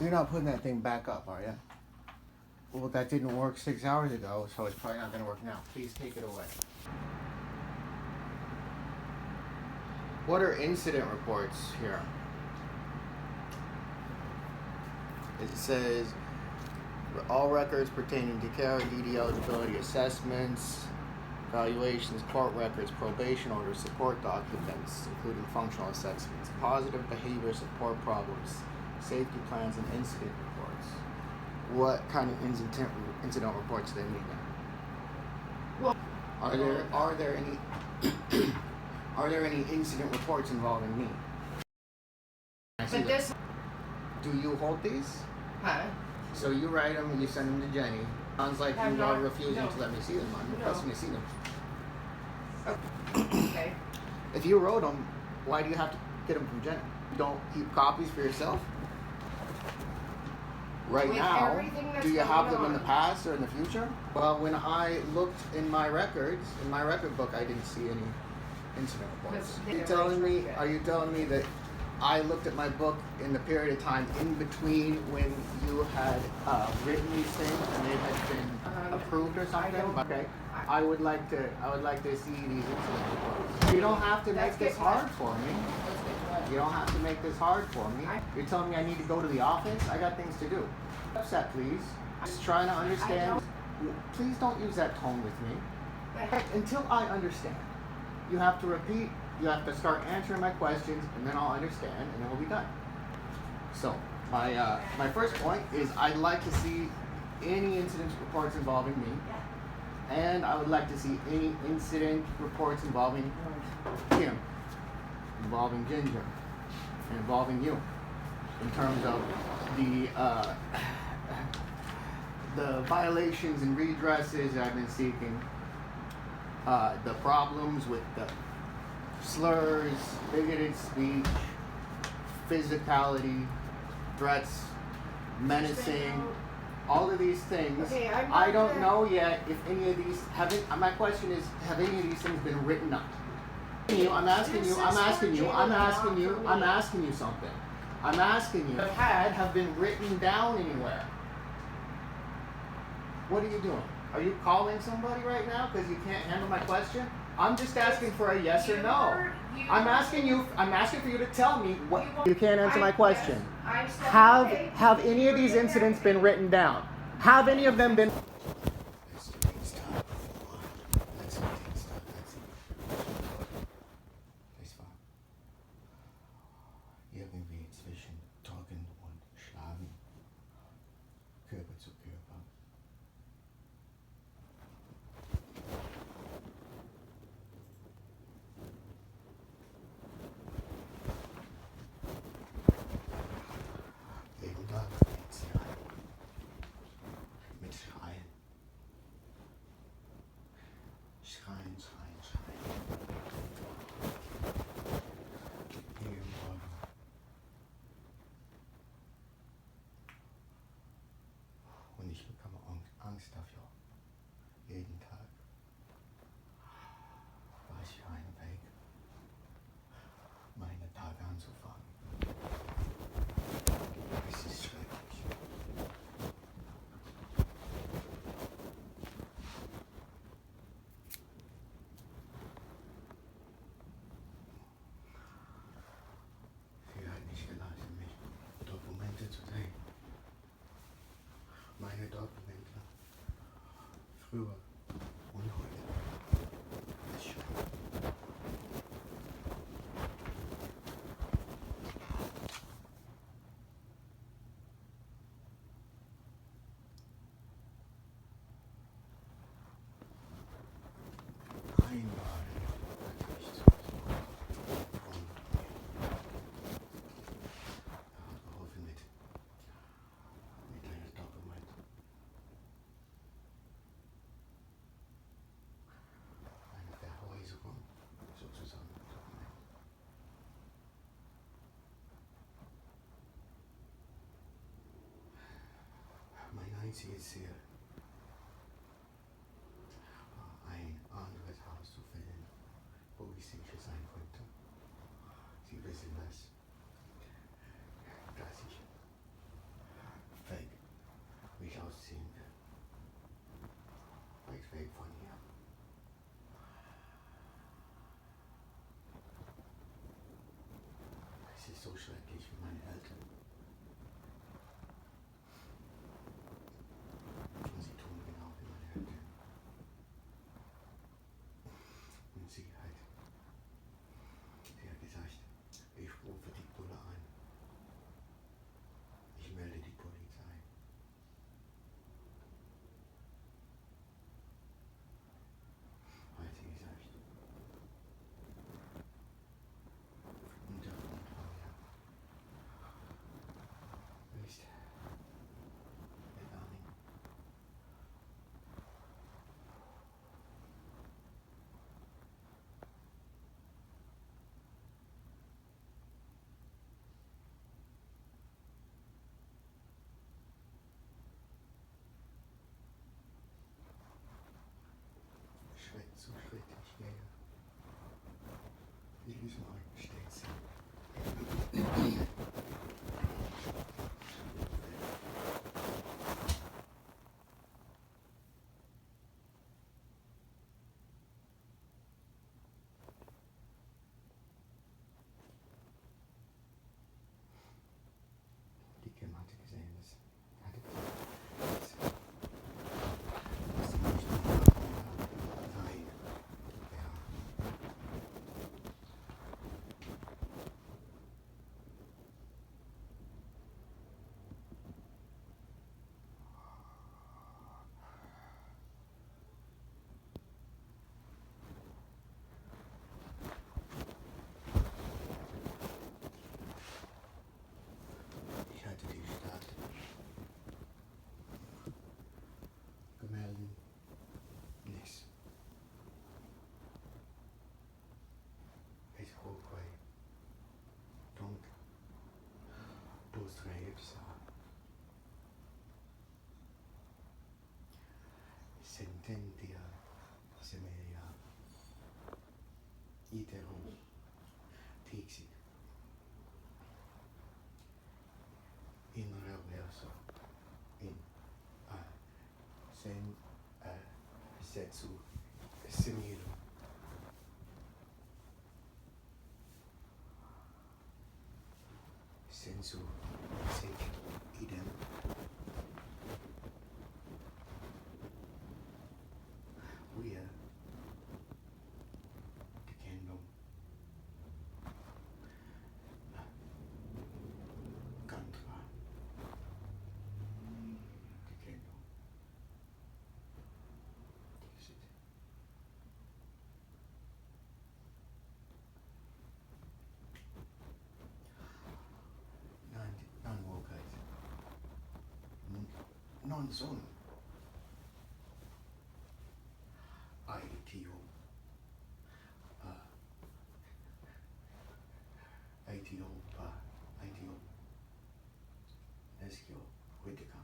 You're not putting that thing back up, are you? Well, that didn't work 6 hours ago, so it's probably not going to work now. Please take it away. What are incident reports here? It says all records pertaining to care, DD eligibility assessments, evaluations, court records, probation orders, support documents, including functional assessments, positive behavior support problems, safety plans, and incident reports. What kind of incident reports do they need now? Well, are there any are there any incident reports involving me? but this, Do you hold these? huh? So you write them, you send them to Jenny. Sounds like Have you not- are refusing no. to let me see them. I'm No. requesting to see them. Okay. If you wrote them, why do you have to get them from Jenny? You don't keep copies for yourself? Right With now, everything that's do you have them going in the on. past or in the future? Well, when I looked in my records, in my record book, I didn't see any incident reports. Because Are you telling me that I looked at my book in the period of time in between when you had written these things and they had been approved or something? Okay. I would like to see these incident reports. You don't have to make this hard for me. You don't have to make this hard for me. You're telling me I need to go to the office? I got things to do. Upset, please. Just trying to understand. Please don't use that tone with me. Until I understand. You have to repeat. You have to start answering my questions, and then I'll understand, and then we'll be done. So, my first point is I'd like to see any incident reports involving me, and I would like to see any incident reports involving Kim, involving Ginger, and involving you, in terms of the violations and redresses I've been seeking, the problems with the slurs, bigoted speech, physicality, threats, menacing, all of these things. Okay, I don't know yet if any of these my question is, have any of these things been written up? I'm asking you something. I'm asking you, have been written down anywhere? What are you doing? Are you calling somebody right now because you can't handle my question? I'm just asking for a yes or no. I'm asking for you to tell me what. You can't answer my question. Have any of these incidents been written down? Have any of them been? Irgendwie zwischen Talken und Schlagen, Körper zu Körper. Jeden Tag mit Schreien. Schreien. Jeden Morgen. Und ich bekomme Angst dafür. Jeden Tag. Was für ein Weg, meine Tage anzufangen. Es ist schrecklich. Sie hat nicht gelassen, mich Dokumente zu sehen. Meine Dokumente. Früher und heute. Ist schrecklich. Einmal hatte ich zu Besuch und er hat geholfen mit einem Dokument. Eine Verhäusung sozusagen. Dokument. Mein einziges Ziel war, ein anderes Haus zu finden, wo ich sicher sein konnte. Sie wissen das, dass ich weg von hier. Es ist so schrecklich für meine Eltern. Und sie tun genau wie meine Eltern. Und sie hat gesagt, ich rufe die Bulle an. Ich melde die Polizei. Hat sie gesagt. Und der Grund war ja nicht gegangen. Schritt zu Schritt, ich gehe. In diesem Ort steht sie. Die Kim hatte gesehen, dass sie nicht mehr rein. Ja. Ich hatte die Stadt gemeldet. Nichts. Es hochway. Donc, Busreps sententia semelia iterum tixit in reverso in sen setsu similum sensu sec idem via decendum contra decendum dixit. Non vocate. Non sum aetio aetio nescio vitica.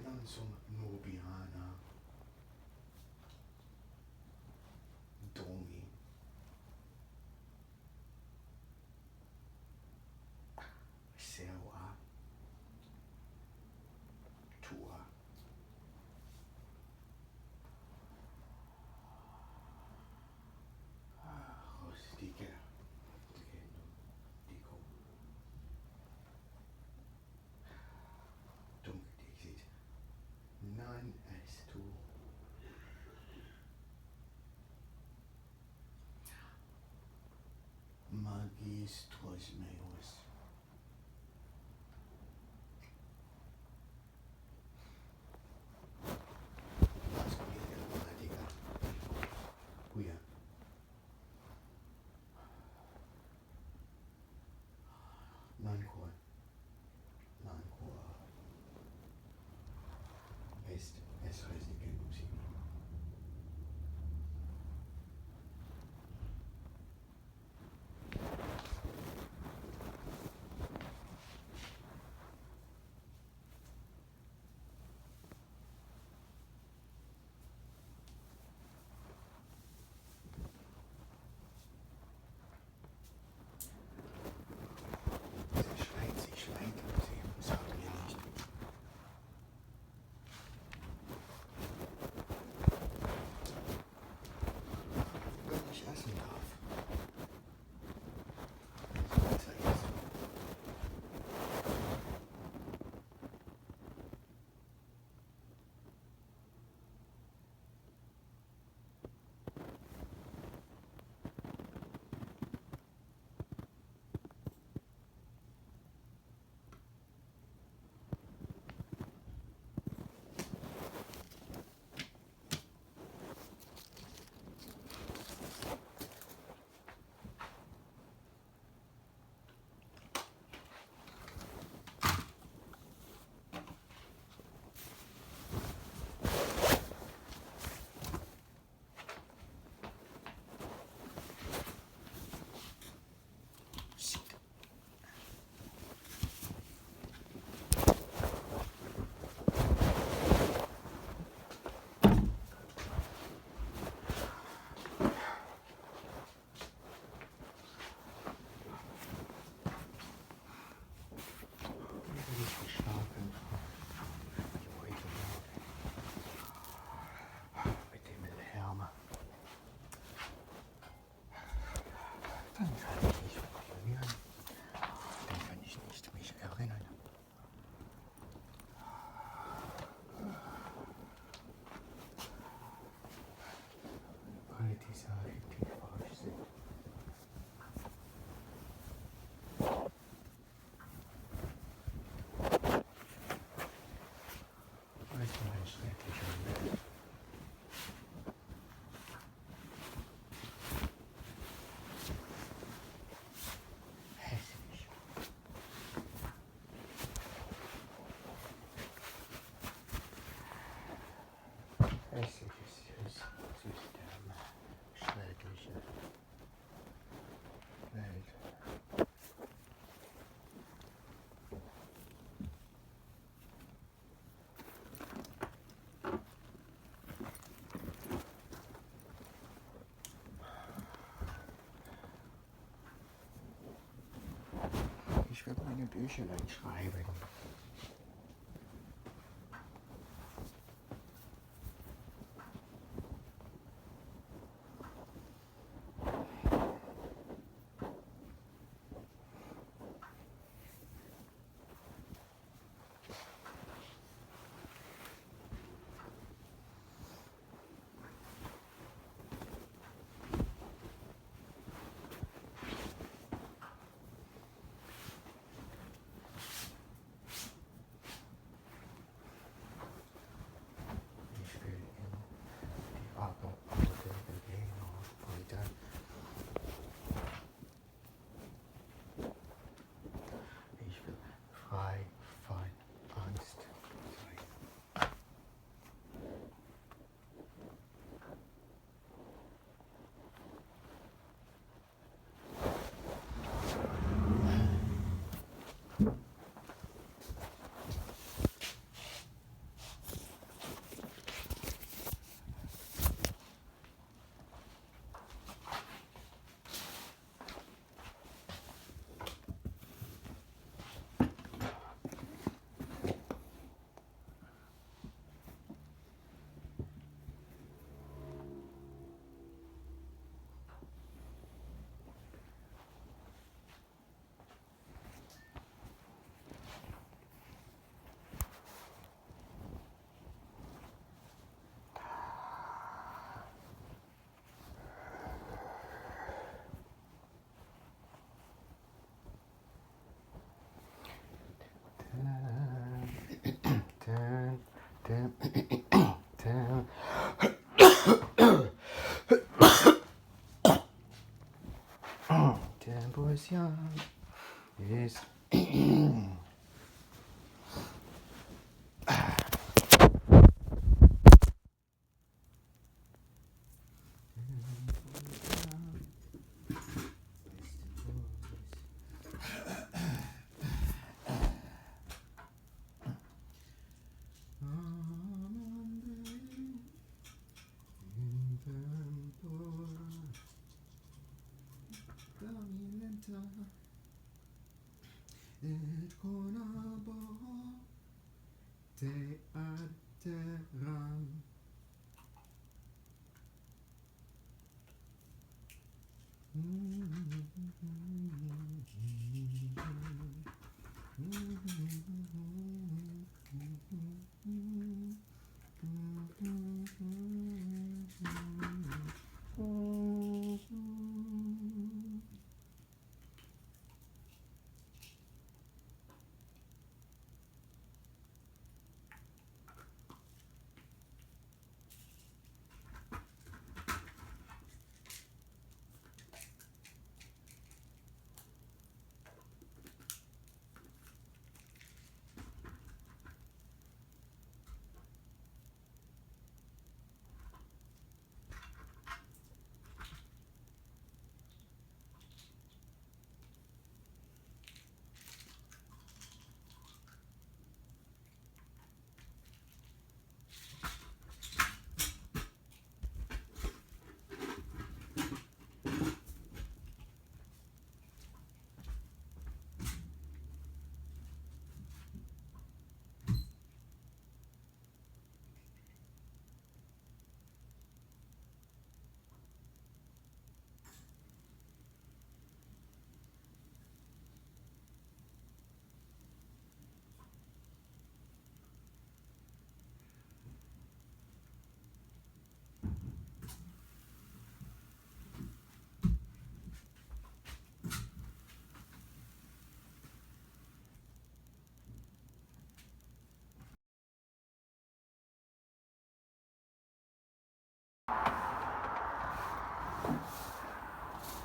Non sum nubiana domi serva tua rustica decendum dico. Dunc dixit non est tu magistros meus asquia grammatica quia non quod est res decendum similum. Ich will meine Büchlein schreiben. Tempo is young. Is et conabo te adteram.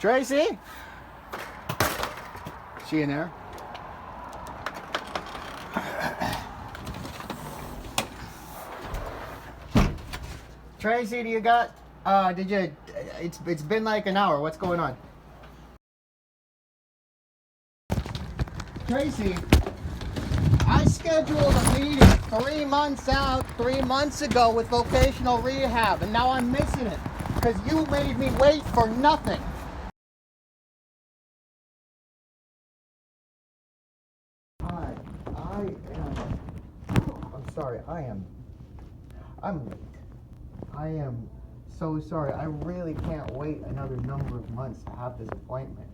Tracy? She in there? Tracy, do you got, it's been like an hour. What's going on? Tracy, I scheduled a meeting 3 months out, 3 months ago with vocational rehab, and now I'm missing it because you made me wait for nothing. I'm sorry, I'm late. I am so sorry. I really can't wait another number of months to have this appointment.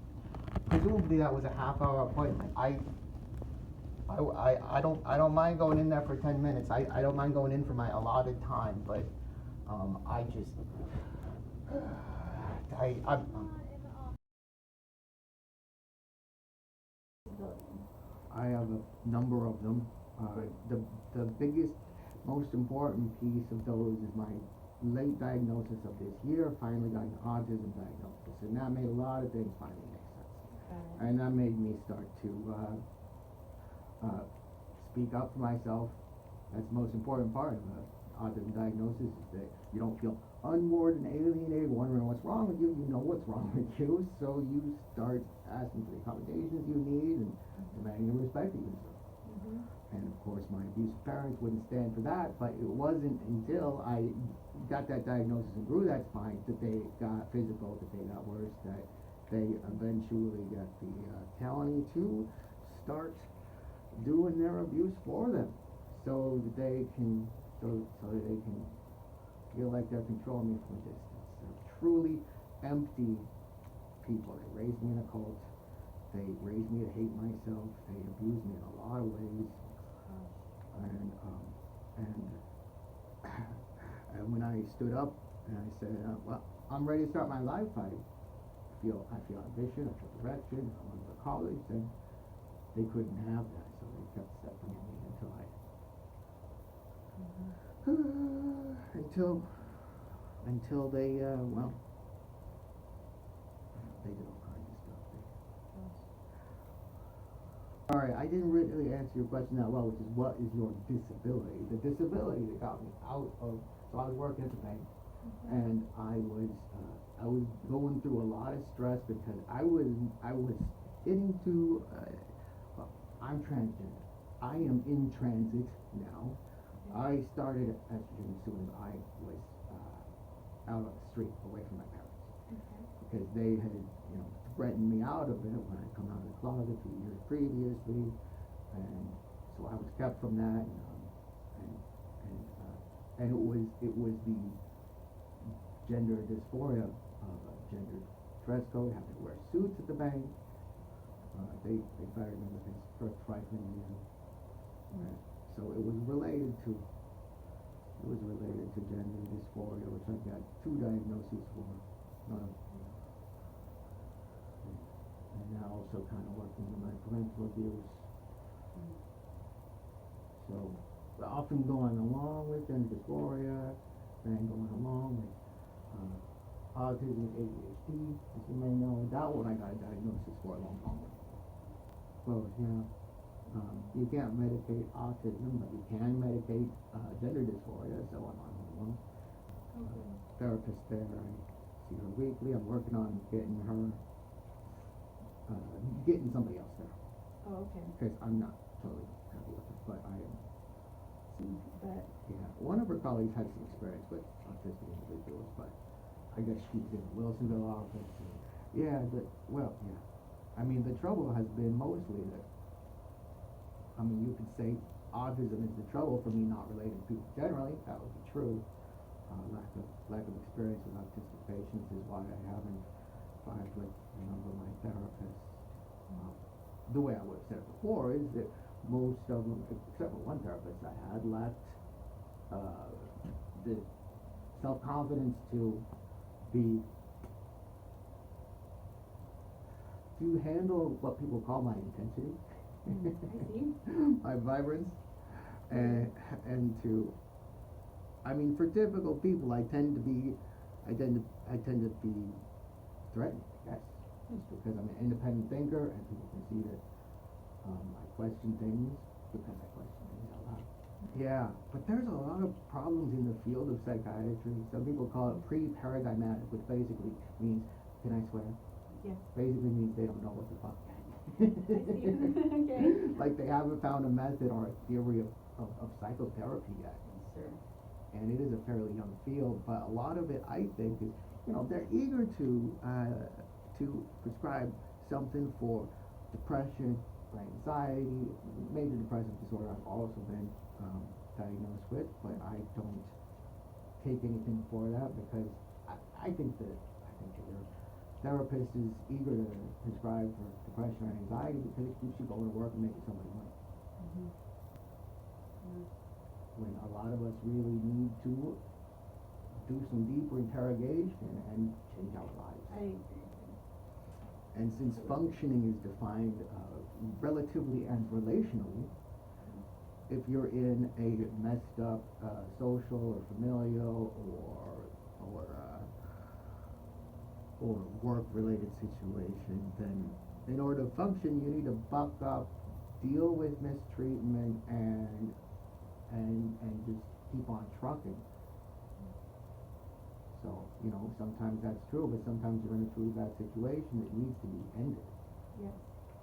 Presumably that was a half-hour appointment. I don't mind going in there for 10 minutes. I don't mind going in for my allotted time, but I just I have a number of them. The biggest, most important piece of those is my late diagnosis of this year. Finally got an autism diagnosis, and that made a lot of things finally make sense. And that made me start to speak up for myself. That's the most important part of the autism diagnosis, is that you don't feel unmoored and alienated, wondering what's wrong with you. You know what's wrong with you, so you start asking for the accommodations you need and demanding the respect that you deserve. And of course, my abusive parents wouldn't stand for that, but it wasn't until I got that diagnosis and grew that spine that they got physical, that they got worse, that they eventually got the talent to start doing their abuse for them, so that they can feel like they're controlling me from a distance. They're truly empty people. They raised me in a cult. They raised me to hate myself. They abused me in a lot of ways. And when I stood up and I said, well, I'm ready to start my life. I feel ambition. I feel direction. I want to go to college. And they couldn't have that, so they kept stepping on me until they they did all kinds of stuff. All right, I didn't really answer your question that well, which is, what is your disability? The disability that got me out of, so I was working at the bank, and I was going through a lot of stress because I was into, well, I'm transgender. I am in transit now. I started estrogen as soon as I was out on the street, away from my parents, because they had, threatened me out of it when I come out of the closet 2 years previously, and so I was kept from that, and it was the gender dysphoria of a gender dress code, having to wear suits at the bank. They fired me with his first trifling reason. So it was related to gender dysphoria, which I got 2 diagnoses for. And now also kind of working with my parental abuse. So often going along with gender dysphoria, then going along with autism, ADHD, as you may know. That one I got a diagnosis for a long time ago. Well, you can't medicate autism, but you can medicate gender dysphoria, so I'm on one. Therapist there, I see her weekly. I'm working on getting somebody else there. Oh, okay. Because I'm not totally happy with it, but I am. But Yeah, one of her colleagues had some experience with autistic individuals, but I guess she's in the Wilsonville office. I mean, the trouble has been mostly that, you could say autism is the trouble for me, not related to people generally. That would be true. Lack of experience with autistic patients is why I haven't filed with a number of my therapists. The way I would have said it before is that most of them, except for one therapist I had, lacked the self-confidence to handle what people call my intensity. I see. My vibrance, and for typical people, I tend to be threatened, yes. It's because I'm an independent thinker and people can see that I question things because I question things a lot. Yeah, but there's a lot of problems in the field of psychiatry. Some people call it pre-paradigmatic, which basically means, can I swear? Yes. Basically means they don't know what the fuck. I see. Okay. Like they haven't found a method or a theory of psychotherapy yet. Sure. And it is a fairly young field, but a lot of it, I think, is, they're eager to prescribe something for depression, for anxiety, major depressive disorder. I've also been diagnosed with, but I don't take anything for that because I think that your therapist is eager to prescribe for depression or anxiety because it keeps you going to work and making so much money. Mm-hmm. Yeah. When a lot of us really need to do some deeper interrogation and change our lives. I agree. And since functioning is defined relatively and relationally, if you're in a messed up social or familial or work-related situation, then in order to function, you need to buck up, deal with mistreatment, and just keep on trucking. So, sometimes that's true, but sometimes you're in a truly bad situation that needs to be ended. Yes.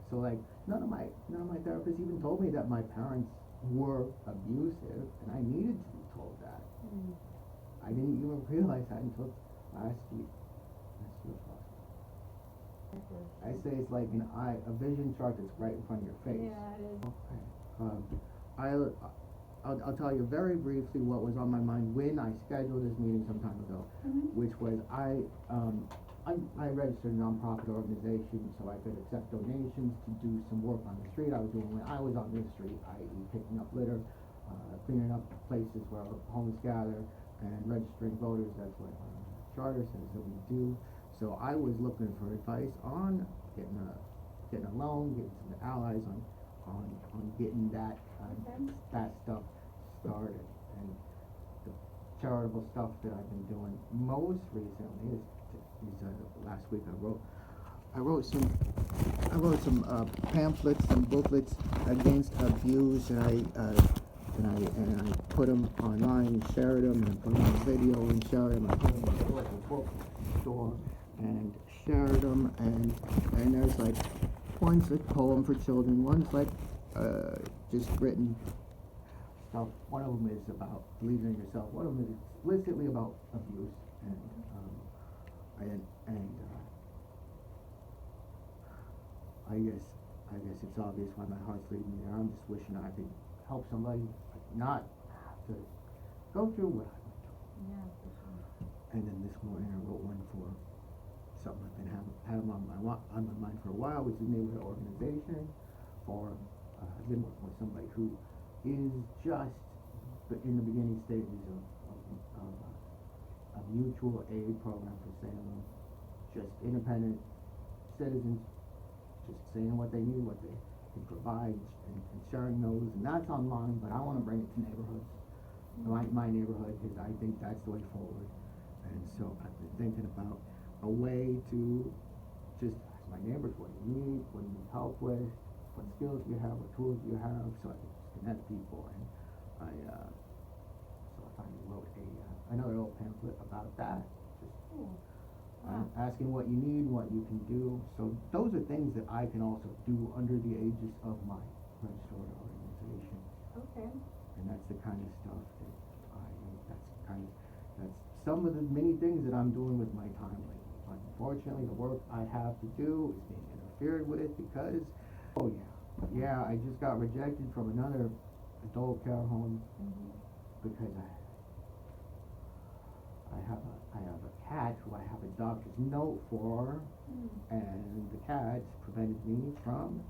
So like none of my therapists even told me that my parents were abusive, and I needed to be told that. Mm. I didn't even realize that until last week. I say it's like a vision chart that's right in front of your face. Yeah, it is. Okay. I'll tell you very briefly what was on my mind when I scheduled this meeting some time ago, Mm-hmm. which was I registered a nonprofit organization so I could accept donations to do some work on the street. I was doing when I was on the street, i.e. picking up litter, cleaning up places where homeless gather, and registering voters. That's what our charter says that we do. So I was looking for advice on getting a loan, getting some allies on getting that stuff started. And the charitable stuff that I've been doing most recently is last week I wrote some pamphlets and booklets against abuse, and I put them online and shared them, and I put them on video and shared them, and I put them in the local bookstore and shared them, and there's like one's a poem for children, one's like just written stuff. One of them is about believing in yourself. One of them is explicitly about abuse, and I guess it's obvious why my heart's leading me there. I'm just wishing I could help somebody not have to go through what I went through. Yeah, for sure. And then this morning I wrote one for something I've been having on my mind for a while, which is neighborhood organization. I've been working with somebody who is just in the beginning stages of a mutual aid program for Salem. Just independent citizens, just saying what they need, what they can provide, and sharing those. And that's online, but I want to bring it to neighborhoods, my neighborhood, because I think that's the way forward. And so I've been thinking about a way to just ask my neighbors what you need help with, what skills you have, what tools you have, so I can just connect people. And I finally wrote another little pamphlet about that, just asking what you need, what you can do. So those are things that I can also do under the aegis of my registered organization. Okay. And that's the kind of stuff that that's some of the many things that I'm doing with my time lately. But unfortunately, the work I have to do is being interfered with because, I just got rejected from another adult care home because I have a cat who I have a doctor's note for, and the cat's prevented me from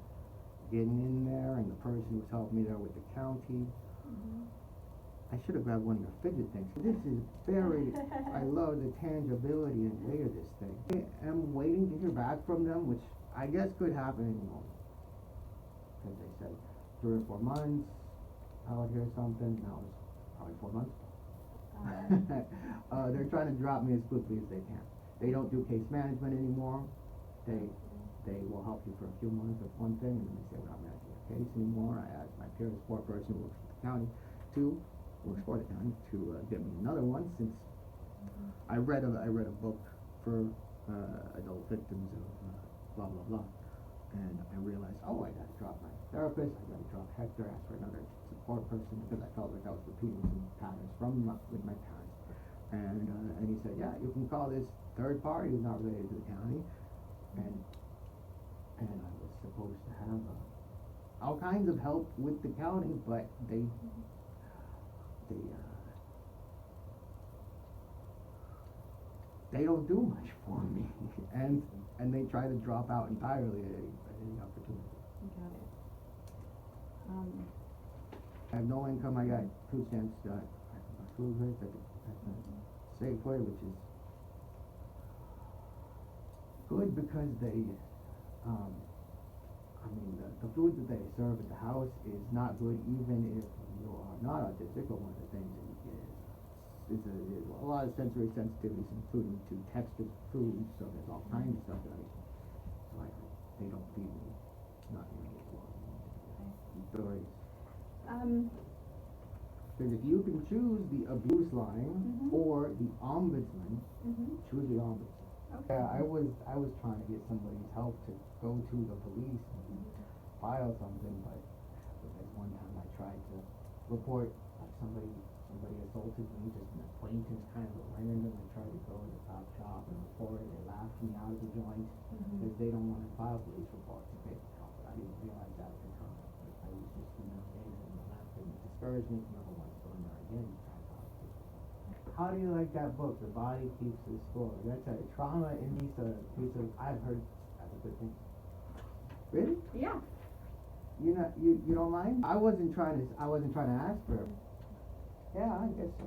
getting in there, and the person who's helping me there with the county. I should have grabbed one of your fidget things. This is I love the tangibility and weight of this thing. I am waiting to hear back from them, which I guess could happen any moment. Because they said 3 or 4 months, I would hear something. Now it's probably 4 months. They're trying to drop me as quickly as they can. They don't do case management anymore. They they will help you for a few months with one thing, and then they say, we're not managing your case anymore. I asked my peer support person who works for the county to get me another one, since I read a book for adult victims of blah blah blah, and I realized, oh, I gotta drop my therapist, I gotta drop Hector, ask for another support person, because I felt like I was repeating some patterns from with my parents, and he said, yeah, you can call this third party who's not related to the county, and I was supposed to have all kinds of help with the county, but they don't do much for me, and they try to drop out entirely at any opportunity. Got it. I have no income. I got food stamps, food rates at the Safeway, which is good because they, the food that they serve at the house is not good even if you are not autistic, but one of the things that you get is a lot of sensory sensitivities, including to textures of food, so there's all kinds of stuff that they don't feed me, not unusual. Stories. Because if you can choose the abuse line or the ombudsman, choose the ombudsman. Okay. I was trying to get somebody's help to go to the police and file something, but there's one time I tried to report somebody assaulted me, just an acquaintance, kind of a random. I tried to go to the cop shop and report it. They laughed me out of the joint because they don't want to file police reports to pay the cost. I didn't realize that at the time. I was just and it discouraged me from ever wanting to go in there again. How do you like that book, The Body Keeps the Score? That's a trauma-induced piece of, I've heard that's a good thing. Really? Yeah. You don't mind? I wasn't trying to ask for it. Yeah, I guess so.